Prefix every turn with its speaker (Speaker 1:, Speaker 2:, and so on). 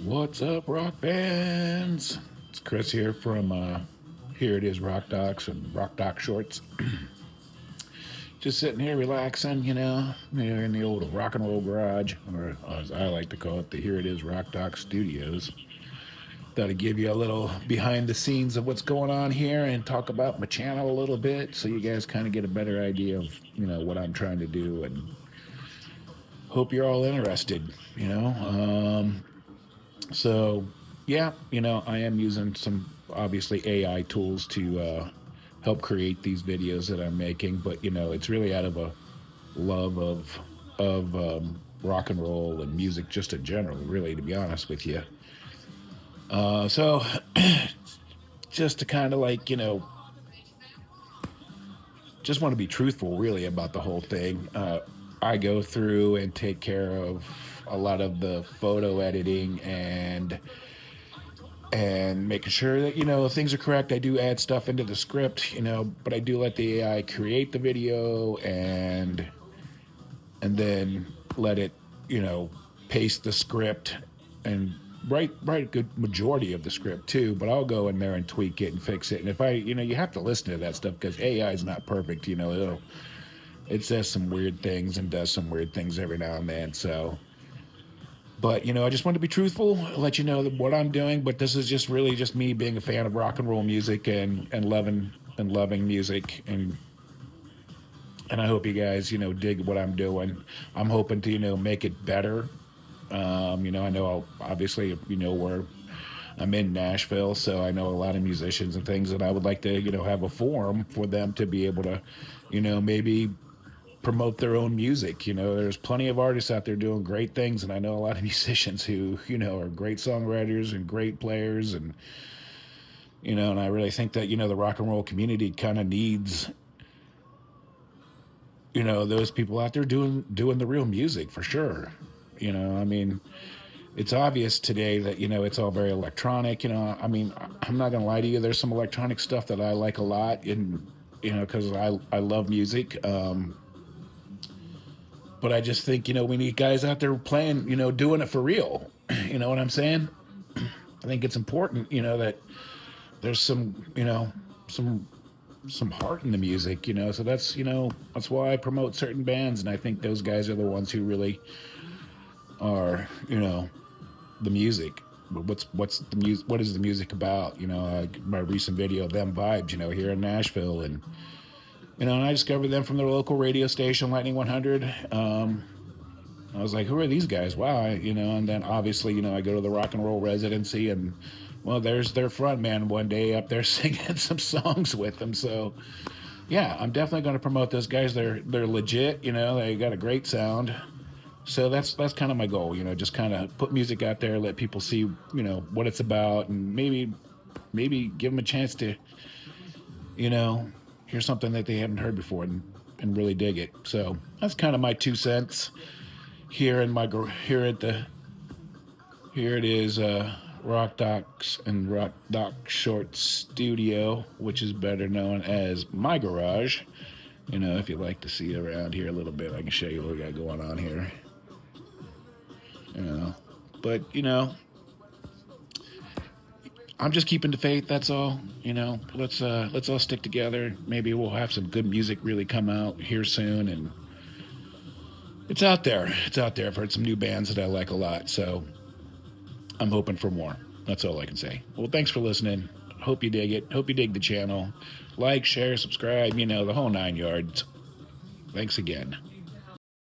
Speaker 1: What's up, rock fans? It's Chris here from Here It Is Rock Docs and Rock Doc Shorts. Just sitting here relaxing, here in the old rock and roll garage, or as I like to call it, the Here It Is Rock Doc Studios. Thought I'd give you a little behind the scenes of what's going on here and talk about my channel a little bit so you guys kind of get a better idea of, what I'm trying to do, and hope you're all interested, So, yeah, I am using some obviously AI tools to help create these videos that I'm making, but it's really out of a love of rock and roll and music just in general, really, to be honest with you. So, just to kind of like just want to be truthful, really, about the whole thing. I go through and take care of a lot of the photo editing and making sure that things are correct. I do add stuff into the script, but I do let the AI create the video and then let it paste the script and write a good majority of the script too. But I'll go in there and tweak it and fix it. And if I you have to listen to that stuff because AI is not perfect. It says some weird things and does some weird things every now and then. So, but I just want to be truthful, let you know what I'm doing. But this is just really just me being a fan of rock and roll music and loving music, and I hope you guys dig what I'm doing. I'm hoping to make it better. I know obviously where I'm in Nashville, so I know a lot of musicians and things, and I would like to have a forum for them to be able to maybe promote their own music. There's plenty of artists out there doing great things, and I know a lot of musicians who are great songwriters and great players, and I really think that the rock and roll community kind of needs those people out there doing the real music for sure. I mean, it's obvious today that it's all very electronic. I mean, I'm not gonna lie to you, there's some electronic stuff that I like a lot, in because I love music. But I just think we need guys out there playing, doing it for real. You know what I'm saying? I think it's important that there's some some heart in the music. So that's why I promote certain bands, and I think those guys are the ones who really are the music. What's the music? What is the music about? My recent video, Them Vibes, here in Nashville, and I discovered them from their local radio station, Lightning 100. I was like, who are these guys? Wow, and then obviously, I go to the rock and roll residency, and well, there's their front man one day up there singing some songs with them. So yeah, I'm definitely going to promote those guys. They're legit. They got a great sound. So that's kind of my goal. Just kind of put music out there, let people see what it's about, and maybe give them a chance to you know hear something that they haven't heard before, and really dig it. So that's kind of my 2 cents here in my here at the here it is, Rock Docs and Rock Doc Short Studio, which is better known as my garage. If you'd like to see around here a little bit, I can show you what we got going on here. But I'm just keeping the faith. That's all. Let's all stick together. Maybe we'll have some good music really come out here soon, and it's out there. It's out there. I've heard some new bands that I like a lot, so I'm hoping for more. That's all I can say. Well, thanks for listening. Hope you dig it. Hope you dig the channel. Like, share, subscribe. The whole 9 yards. Thanks again.